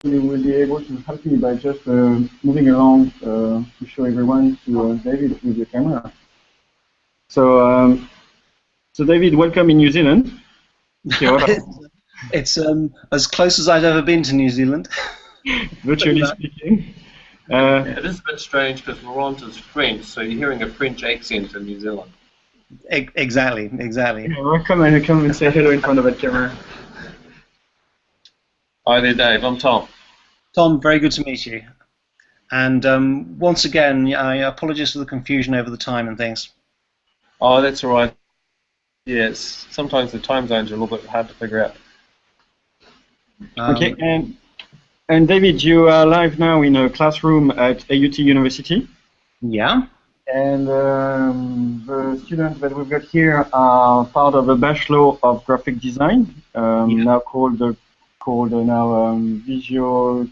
you will be able to help me by just moving along to show everyone to David with the camera. So, so David, welcome in New Zealand. It's as close as I've ever been to New Zealand. Virtually speaking. Yeah, it is a bit strange because Laurent is French, so you're hearing a French accent in New Zealand. Exactly. Yeah, welcome and say hello in front of that camera. Hi there, Dave. I'm Tom. Tom, very good to meet you. And once again, I apologize for the confusion over the time and things. Oh, that's all right. Yeah, sometimes the time zones are a little bit hard to figure out. Okay, and David, you are live now in a classroom at AUT University. Yeah. And the students that we've got here are part of a Bachelor of Graphic Design, now called Visual,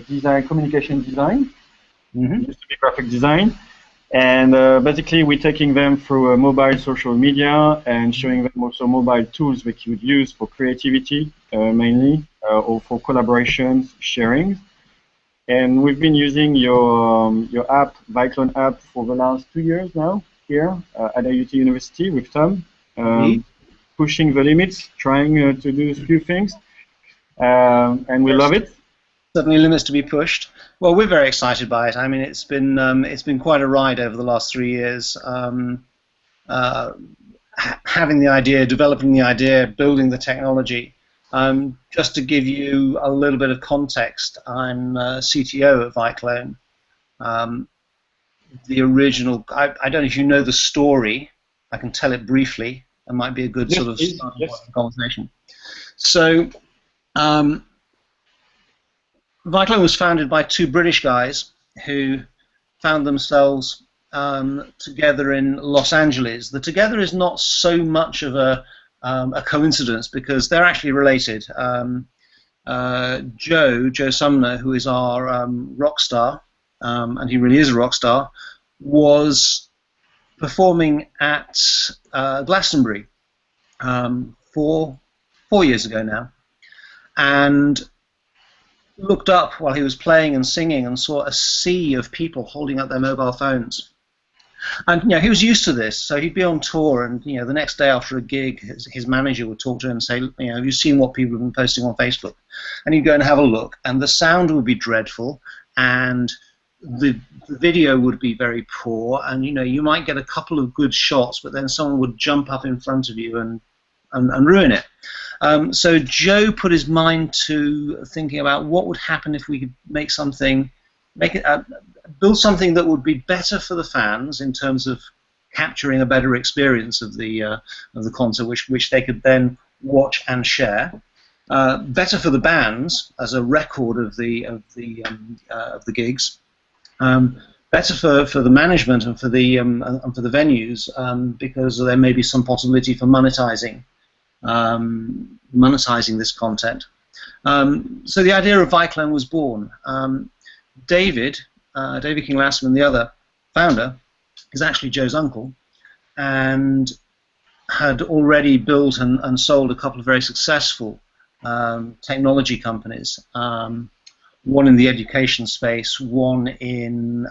Design, Communication Design. It used to be Graphic Design. And basically, we're taking them through mobile social media and showing them also mobile tools that you would use for creativity, mainly, or for collaborations, sharing. And we've been using your app, Viclone app, for the last 2 years now here at AUT University with Tom, pushing the limits, trying to do a few things, and we love it. Certainly limits to be pushed. Well, we're very excited by it. I mean, it's been quite a ride over the last 3 years. Having the idea, developing the idea, building the technology. Just to give you a little bit of context, I'm CTO at Viclone. The original, I don't know if you know the story. I can tell it briefly. It might be a good sort of starting point of conversation. So, Viclone was founded by 2 British guys who found themselves together in Los Angeles. The together is not so much of a coincidence because they're actually related. Joe Sumner, who is our rock star, and he really is a rock star, was performing at Glastonbury 4 years ago now, and looked up while he was playing and singing and saw a sea of people holding up their mobile phones. And he was used to this, so he'd be on tour, and the next day after a gig, his manager would talk to him and say, have you seen what people have been posting on Facebook? And he'd go and have a look, and the sound would be dreadful, and the video would be very poor, and you might get a couple of good shots, but then someone would jump up in front of you and ruin it. So Joe put his mind to thinking about what would happen if we could build something that would be better for the fans in terms of capturing a better experience of the concert, which they could then watch and share. Better for the bands as a record of the gigs. Better for the management and for the venues, because there may be some possibility for monetizing this content. So the idea of Viclone was born. David King Lassman, the other founder, is actually Joe's uncle, and had already built and sold a couple of very successful technology companies. One in the education space, one in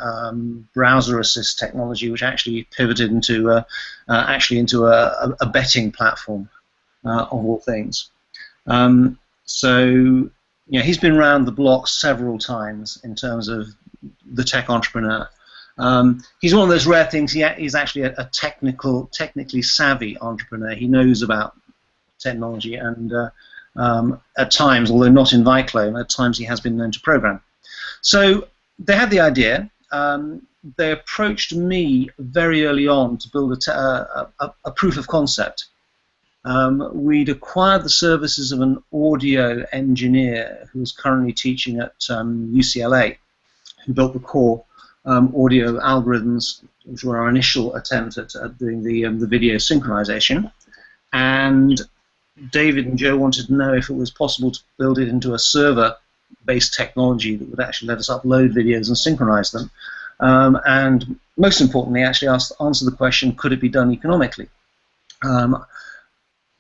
browser assist technology, which actually pivoted into a betting platform, of all things. So he's been around the block several times in terms of the tech entrepreneur. He's one of those rare things. He's actually a technically savvy entrepreneur. He knows about technology, and at times, although not in Viclone, at times he has been known to program. So they had the idea. They approached me very early on to build a proof of concept. We'd acquired the services of an audio engineer who is currently teaching at UCLA, who built the core audio algorithms, which were our initial attempt at doing the video synchronization. And David and Joe wanted to know if it was possible to build it into a server-based technology that would actually let us upload videos and synchronize them. And most importantly, actually answer the question, could it be done economically?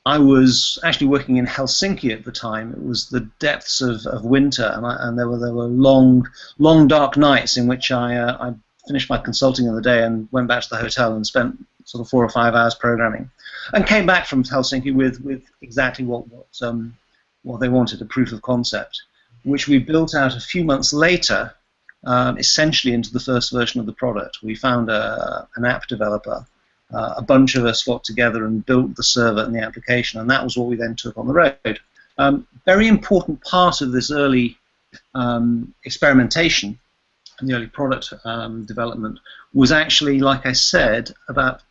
I was actually working in Helsinki at the time. It was the depths of winter, and there were long dark nights in which I finished my consulting in the day and went back to the hotel and spent sort of 4 or 5 hours programming, and came back from Helsinki with exactly what they wanted, a proof of concept, which we built out a few months later, essentially into the first version of the product. We found an app developer. A bunch of us got together and built the server and the application, and that was what we then took on the road. Very important part of this early experimentation and the early product development was actually, like I said, about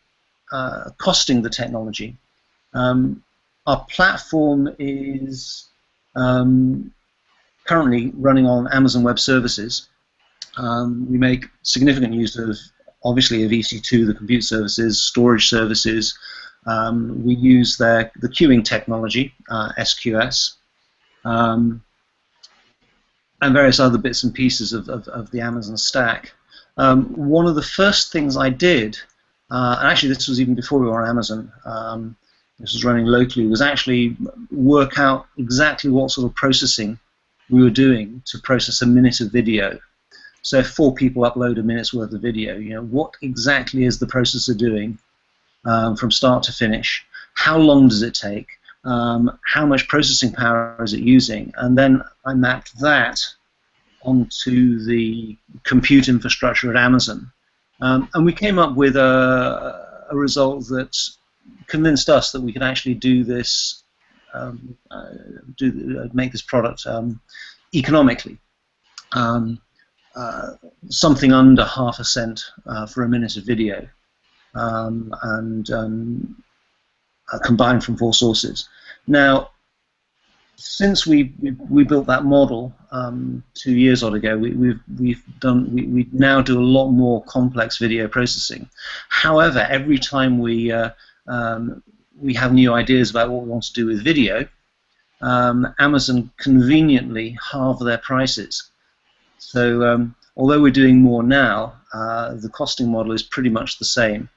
costing the technology. Our platform is currently running on Amazon Web Services. We make significant use of, obviously, of EC2, the compute services, storage services. We use the queuing technology, SQS, and various other bits and pieces of the Amazon stack. One of the first things I did, and actually this was even before we were on Amazon, this was running locally, was actually work out exactly what sort of processing we were doing to process a minute of video. So if 4 people upload a minute's worth of video, what exactly is the processor doing from start to finish? How long does it take? How much processing power is it using? And then I mapped that onto the compute infrastructure at Amazon. And we came up with a result that convinced us that we could actually do this, make this product economically. Something under ½ cent for a minute of video, and combined from 4 sources. Now, since we built that model 2 years odd ago, we now do a lot more complex video processing. However, every time we have new ideas about what we want to do with video, Amazon conveniently halve their prices. So although we're doing more now, the costing model is pretty much the same.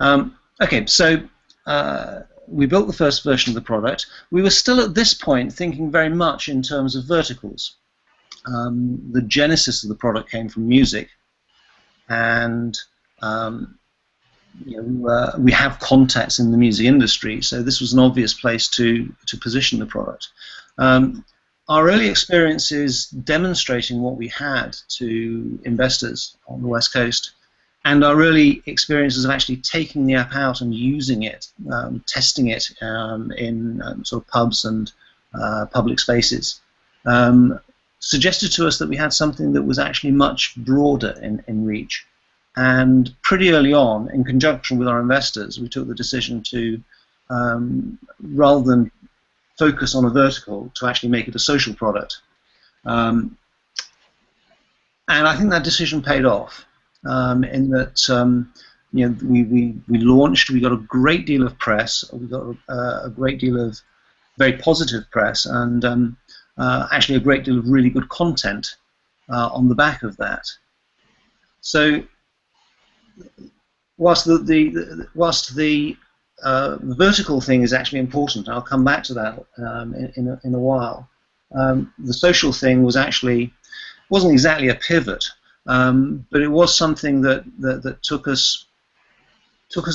Okay, so we built the first version of the product. We were still at this point thinking very much in terms of verticals. The genesis of the product came from music, and we have contacts in the music industry, so this was an obvious place to position the product. Our early experiences demonstrating what we had to investors on the West Coast, and our early experiences of actually taking the app out and using it, testing it in sort of pubs and public spaces, suggested to us that we had something that was actually much broader in reach. And pretty early on, in conjunction with our investors, we took the decision to, rather than focus on a vertical, to actually make it a social product. And I think that decision paid off, in that we launched, we got a great deal of press, we got a great deal of very positive press, and actually a great deal of really good content on the back of that. So whilst the vertical thing is actually important, I'll come back to that in a while. The social thing wasn't exactly a pivot, but it was something that took us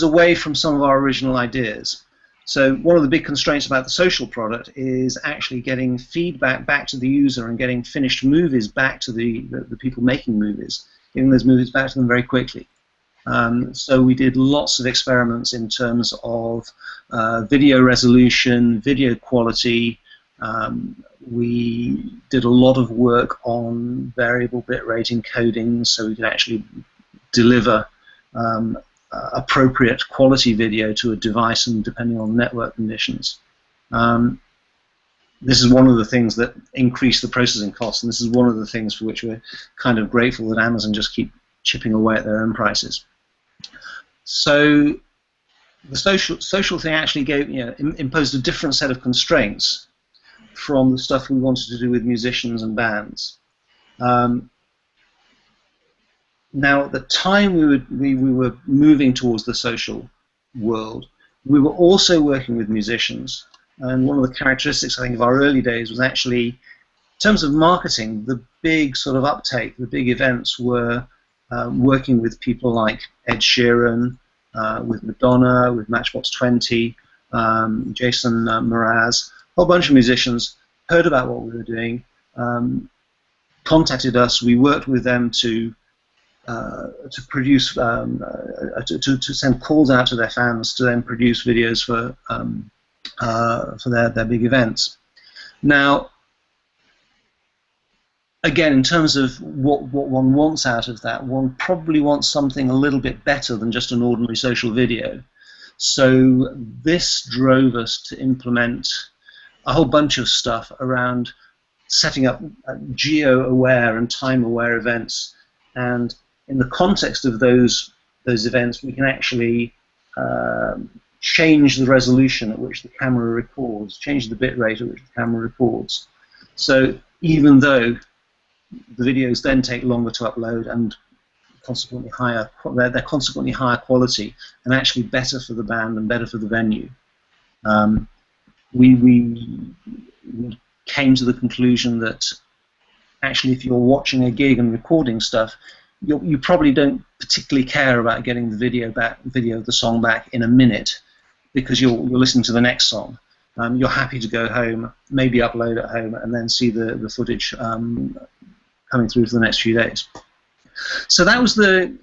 away from some of our original ideas. So one of the big constraints about the social product is actually getting feedback back to the user and getting finished movies back to the people making movies, getting those movies back to them very quickly. So we did lots of experiments in terms of video resolution, video quality. We did a lot of work on variable bitrate encoding, so we could actually deliver appropriate quality video to a device, and depending on network conditions. This is one of the things that increased the processing costs, and this is one of the things for which we're kind of grateful that Amazon just keep chipping away at their own prices. So the social thing actually imposed a different set of constraints from the stuff we wanted to do with musicians and bands. Now, at the time we were moving towards the social world, We were also working with musicians, and one of the characteristics, I think, of our early days was actually, in terms of marketing, the big sort of uptake, the big events were working with people like Ed Sheeran, with Madonna, with Matchbox 20, Jason Mraz, a whole bunch of musicians heard about what we were doing, contacted us. We worked with them to produce, to send calls out to their fans to then produce videos for their big events. Now, again, in terms of what one wants out of that, one probably wants something a little bit better than just an ordinary social video. So this drove us to implement a whole bunch of stuff around setting up geo-aware and time-aware events, and in the context of those events, we can actually change the resolution at which the camera records, change the bit rate at which the camera records. So even though the videos then take longer to upload and consequently they're consequently higher quality and actually better for the band and better for the venue, we came to the conclusion that actually, if you're watching a gig and recording stuff, you probably don't particularly care about getting the video of the song back in a minute, because you're listening to the next song. You're happy to go home, maybe upload at home, and then see the footage coming through for the next few days. So that was the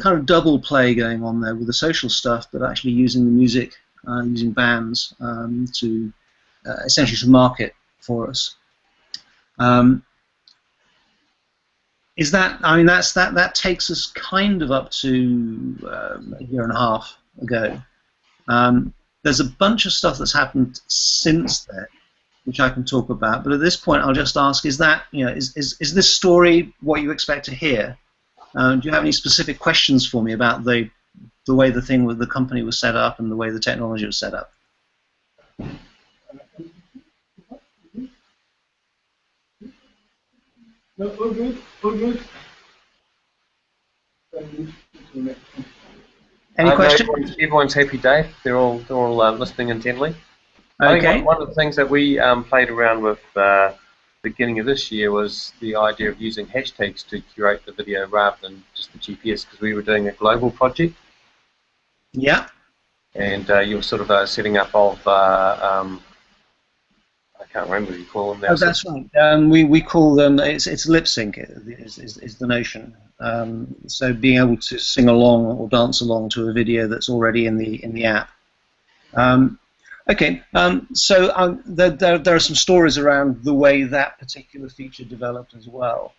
kind of double play going on there with the social stuff, but actually using the music, using bands to essentially to market for us. Is that? I mean, that takes us kind of up to a year and a half ago. There's a bunch of stuff that's happened since then, which I can talk about. But at this point, I'll just ask: is this story what you expect to hear? Do you have any specific questions for me about the way the company was set up and the way the technology was set up? No, all good, all good. Any questions? Everyone's happy, Dave. They're all listening intently. Okay. I think one of the things that we played around with beginning of this year was the idea of using hashtags to curate the video rather than just the GPS, because we were doing a global project. Yeah. And you were sort of setting up of I can't remember what you call them now. Oh, that's right. We call them, it's lip sync is the notion. So being able to sing along or dance along to a video that's already in the app. Okay. So there are some stories around the way that particular feature developed as well.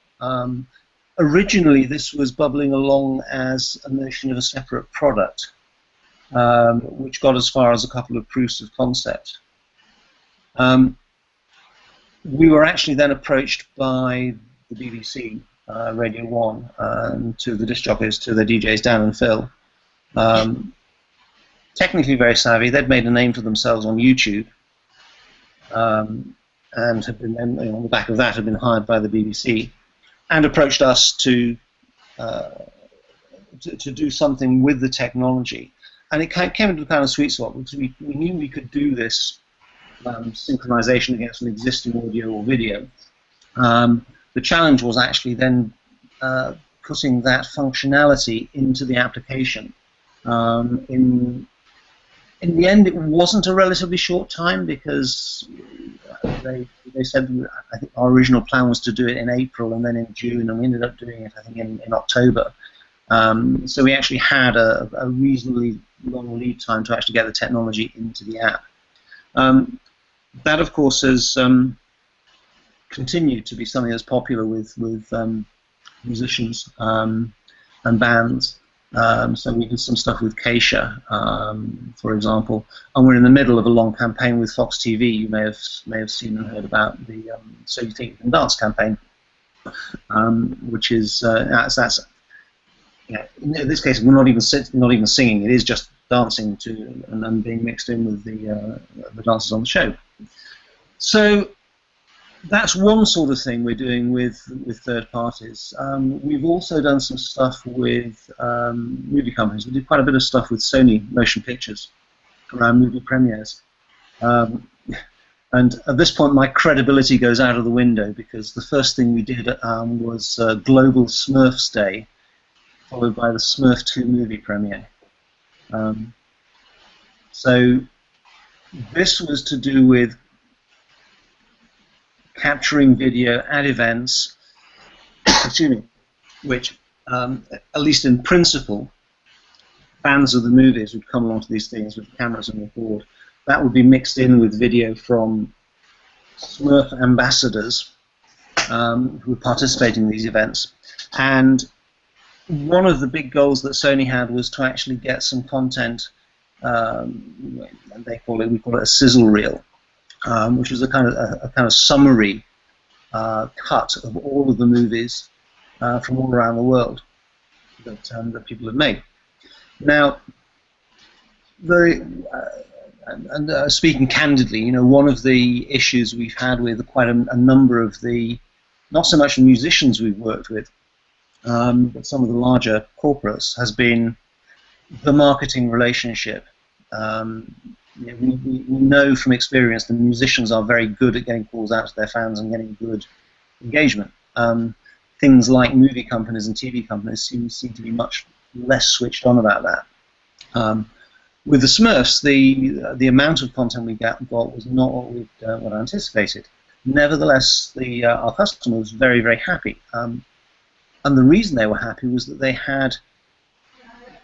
Originally, this was bubbling along as a notion of a separate product, which got as far as a couple of proofs of concept. We were actually then approached by the BBC, Radio 1, to the disc jockeys, to the DJs Dan and Phil. Technically very savvy. They'd made a name for themselves on YouTube, and had been, on the back of that, had been hired by the BBC, and approached us to do something with the technology. And it came into a kind of sweet spot, because we knew we could do this synchronization against an existing audio or video. The challenge was actually then putting that functionality into the application. In the end, it wasn't a relatively short time, because they said, I think our original plan was to do it in April and then in June, and we ended up doing it, I think, in October. So we actually had a reasonably long lead time to actually get the technology into the app. That, of course, has continued to be something that's popular with musicians and bands. So we did some stuff with Keisha, for example, and we're in the middle of a long campaign with Fox TV. You may have seen and heard about the So You Think You Can Dance campaign, which is that's in this case we're not even singing. It is just dancing to and being mixed in with the dancers on the show. So that's one sort of thing we're doing with third parties. We've also done some stuff with movie companies. We did quite a bit of stuff with Sony Motion Pictures. around movie premieres. And at this point, my credibility goes out of the window, because the first thing we did was Global Smurfs Day, followed by the Smurf 2 movie premiere. So this was to do with capturing video at events, excuse me, which, at least in principle, fans of the movies would come along to these things with cameras and record. That would be mixed in with video from Smurf ambassadors who would participate in these events. And one of the big goals that Sony had was to actually get some content, we call it a sizzle reel, which is a kind of summary cut of all of the movies from all around the world that people have made. Now, speaking candidly, one of the issues we've had with quite a number of the, not so much the musicians we've worked with, but some of the larger corporates, has been the marketing relationship. We know from experience the musicians are very good at getting calls out to their fans and getting good engagement. Things like movie companies and TV companies seem to be much less switched on about that. With the Smurfs, the amount of content we got was not what I anticipated. Nevertheless, our customer was very, very happy. And the reason they were happy was that they had,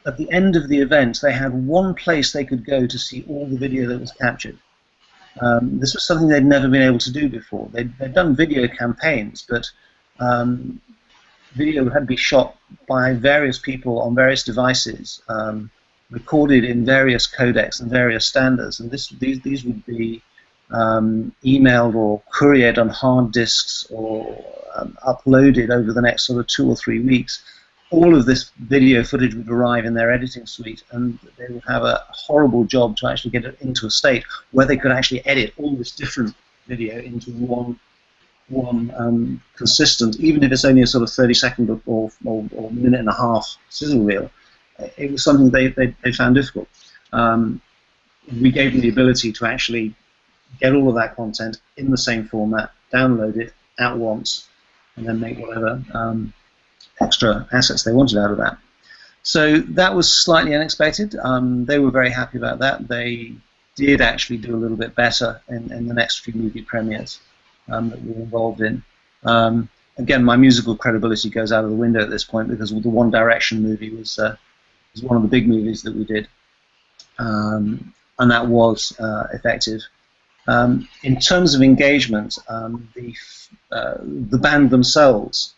at the end of the event, they had one place they could go to see all the video that was captured. This was something they'd never been able to do before. They'd done video campaigns, but video had to be shot by various people on various devices, recorded in various codecs and various standards, and these would be emailed or couriered on hard disks or uploaded over the next sort of 2 or 3 weeks. All of this video footage would arrive in their editing suite, and they would have a horrible job to actually get it into a state where they could actually edit all this different video into one consistent, even if it's only a sort of 30-second or minute and a half sizzle reel. It was something they found difficult. We gave them the ability to actually get all of that content in the same format, download it at once, and then make whatever extra assets they wanted out of that. So that was slightly unexpected. They were very happy about that. They did actually do a little bit better in the next few movie premieres that we were involved in. Again, my musical credibility goes out of the window at this point, because the One Direction movie was one of the big movies that we did, and that was effective. In terms of engagement, the band themselves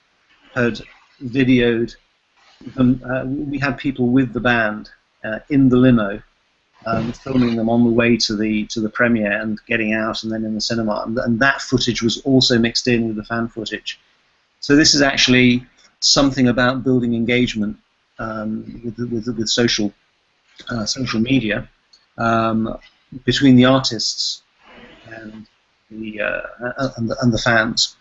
had videoed them. We had people with the band in the limo, filming them on the way to the premiere and getting out, and then in the cinema, and that footage was also mixed in with the fan footage. So this is actually something about building engagement with social media between the artists and the fans.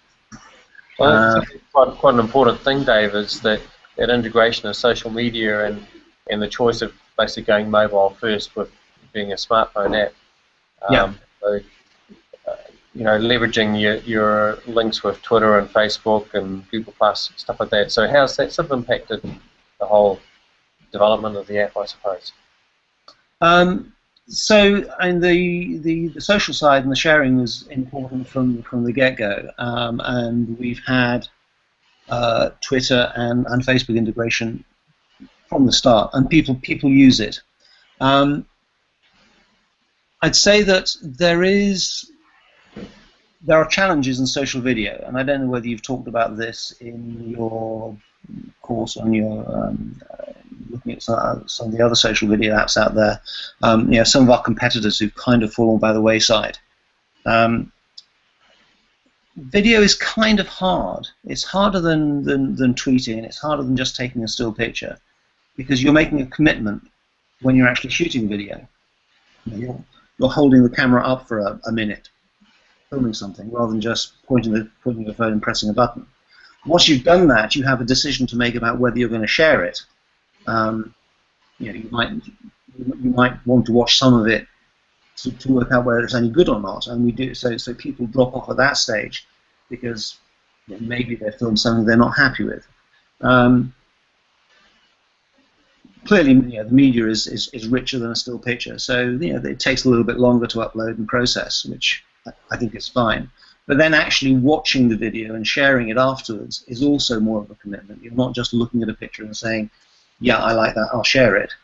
Well, quite an important thing, Dave, is that integration of social media and the choice of basically going mobile first with being a smartphone app. So, leveraging your links with Twitter and Facebook and Google Plus, stuff like that. So how's that sort of impacted the whole development of the app, I suppose? So, and the social side and the sharing was important from the get-go, and we've had Twitter and Facebook integration from the start, and people use it. I'd say that there are challenges in social video, and I don't know whether you've talked about this in your course on your looking at some of the other social video apps out there. Some of our competitors who've kind of fallen by the wayside. Video is kind of hard. It's harder than tweeting, and it's harder than just taking a still picture, because you're making a commitment when you're actually shooting video. You're holding the camera up for a minute, filming something, rather than just pointing the phone and pressing a button. Once you've done that, you have a decision to make about whether you're going to share it. You might want to watch some of it to work out whether it's any good or not, and we do so. So people drop off at that stage because maybe they filmed something they're not happy with. Clearly, the media is richer than a still picture, so it takes a little bit longer to upload and process, which I think is fine. But then actually watching the video and sharing it afterwards is also more of a commitment. You're not just looking at a picture and saying, "Yeah, I like that, I'll share it."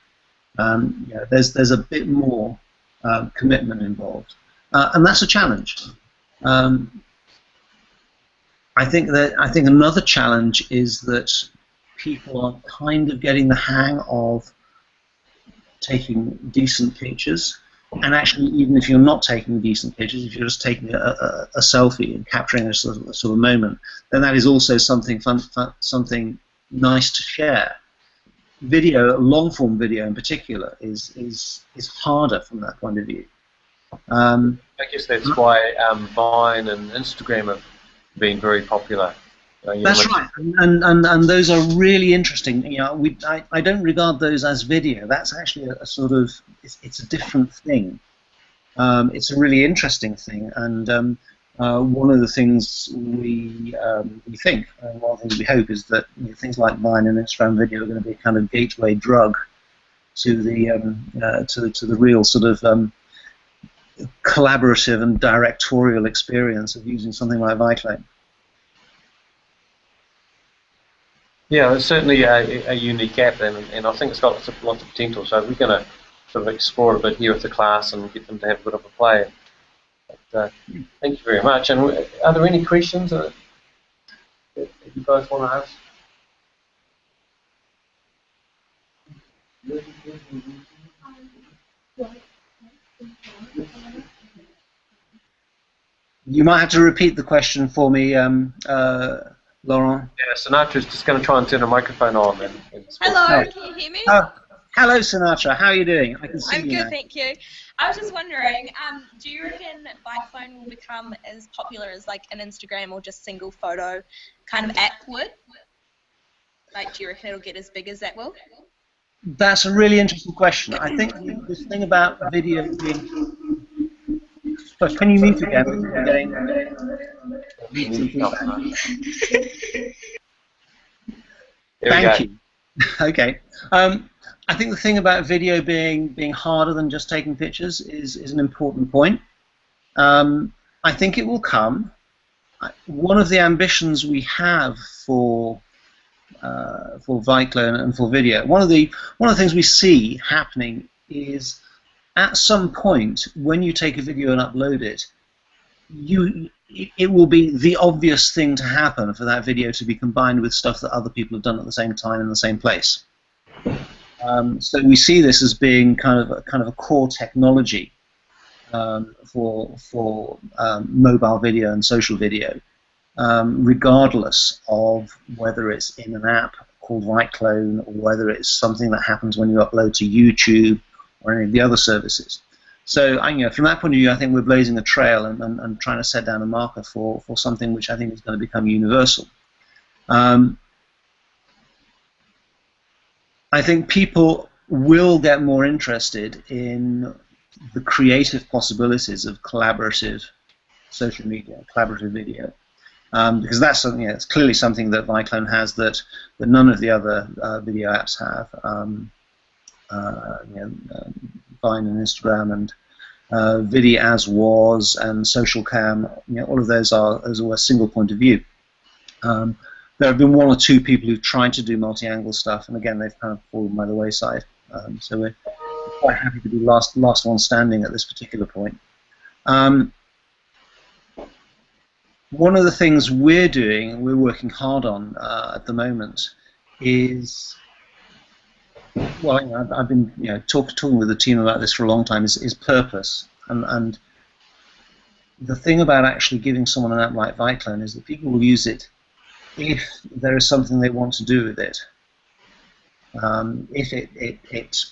There's a bit more commitment involved, and that's a challenge. I think another challenge is that people are kind of getting the hang of taking decent pictures, and actually, even if you're not taking decent pictures, if you're just taking a selfie and capturing a sort of moment, then that is also something something nice to share. Video, long-form video in particular, is harder from that point of view. I guess that's why Vine and Instagram have been very popular. That's right, and those are really interesting. I don't regard those as video. That's actually a sort of it's a different thing. It's a really interesting thing, and one of the things we think, and one of the things we hope, is that things like Vine and Instagram video are going to be a kind of gateway drug to the real sort of collaborative and directorial experience of using something like Viclone. Yeah, it's certainly a unique app, and I think it's got lots of potential. So we're going to sort of explore it a bit here with the class and get them to have a bit of a play. But, thank you very much. And are there any questions that you guys want to ask? You might have to repeat the question for me, Laurent. Yeah, Sinatra's just going to try and turn a microphone on. Hello, can you hear me? Hello, Sinatra. How are you doing? I can see I'm you good, now. thank you. I was just wondering, do you reckon Viclone will become as popular as like an Instagram or just single photo kind of app would? Like, do you reckon it'll get as big as that will? That's a really interesting question. I think this thing about video being... But can you mute again? Thank you. Okay. I think the thing about video being harder than just taking pictures is an important point. I think it will come. One of the ambitions we have for Viclone and for video, one of the things we see happening is at some point when you take a video and upload it, it will be the obvious thing to happen for that video to be combined with stuff that other people have done at the same time in the same place. So we see this as being kind of a core technology for mobile video and social video, regardless of whether it's in an app called Viclone or whether it's something that happens when you upload to YouTube or any of the other services. So from that point of view, I think we're blazing a trail and trying to set down a marker for something which I think is going to become universal. I think people will get more interested in the creative possibilities of collaborative social media, collaborative video, because that's something. It's clearly something that Viclone has that none of the other video apps have. Vine and Instagram and Vidi as was and Social Cam, all of those are a single point of view. There have been one or two people who've tried to do multi-angle stuff, and again they've kind of fallen by the wayside. So we're quite happy to be last one standing at this particular point. One of the things we're doing, we're working hard on at the moment, is, well, I've been talking with the team about this for a long time, is purpose. And the thing about actually giving someone an app like Viclone is that people will use it if there is something they want to do with it. If it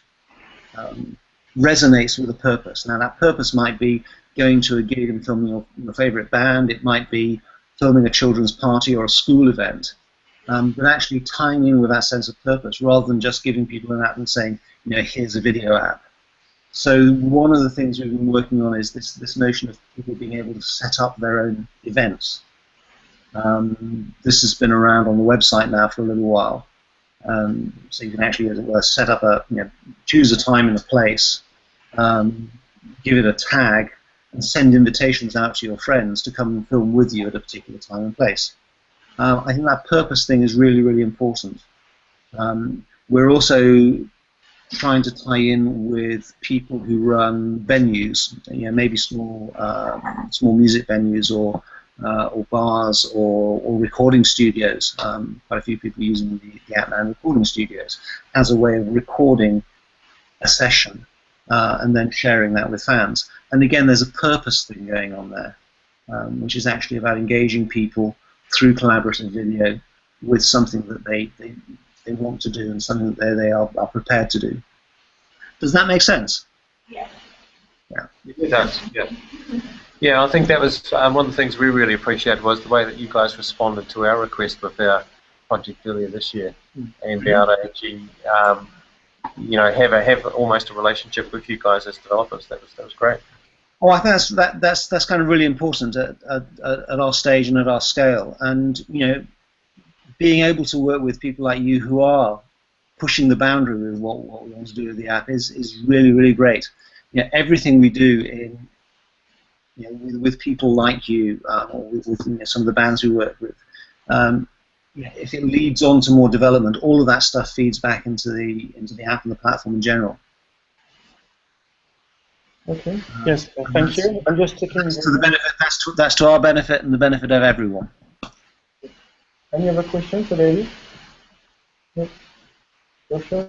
resonates with a purpose. Now that purpose might be going to a gig and filming your favorite band, it might be filming a children's party or a school event, but actually tying in with that sense of purpose rather than just giving people an app and saying, here's a video app. So one of the things we've been working on is this notion of people being able to set up their own events. This has been around on the website now for a little while. So you can actually, as it were, set up choose a time and a place, give it a tag, and send invitations out to your friends to come and film with you at a particular time and place. I think that purpose thing is really, really important. We're also trying to tie in with people who run venues, maybe small music venues or bars or recording studios. Quite a few people using the Outland recording studios as a way of recording a session and then sharing that with fans. And again, there's a purpose thing going on there, which is actually about engaging people through collaborative video with something that they want to do and something that they are prepared to do. Does that make sense? Yeah. Yeah. It does, yeah. Yeah, I think that was one of the things we really appreciated was the way that you guys responded to our request with our project earlier this year, and be able to actually, have almost a relationship with you guys as developers. That was great. Oh, I think that's kind of really important at our stage and at our scale, and being able to work with people like you who are pushing the boundary with what we want to do with the app is really, really great. Everything we do with people like you, or with some of the bands we work with, if it leads on to more development, all of that stuff feeds back into the app and the platform in general. Okay. Yes. Thank you. I'm just checking. That's to the benefit. That's to our benefit and the benefit of everyone. Any other questions for David? No. Joshua?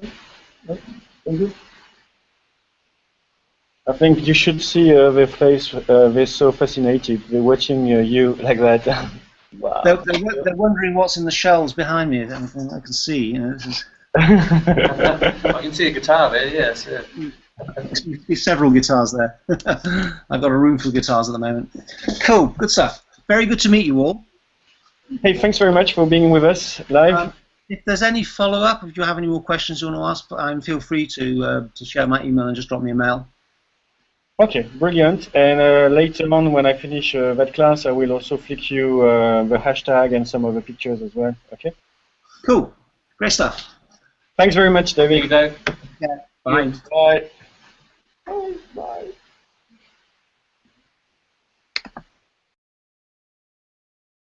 No? Thank you. I think you should see their face. They're so fascinated. They're watching you like that. Wow. They're wondering what's in the shelves behind me. I can see. This is I can see a guitar there. Yes. Yeah. There's several guitars there. I've got a room full of guitars at the moment. Cool. Good stuff. Very good to meet you all. Hey, thanks very much for being with us live. If there's any follow-up, if you have any more questions you want to ask, feel free to share my email and just drop me a mail. Okay, brilliant. And later on, when I finish that class, I will also flick you the hashtag and some of the pictures as well. Okay? Cool. Great stuff. Thanks very much, David. Thank you, Dave. Yeah. Bye. Bye. Bye. Bye.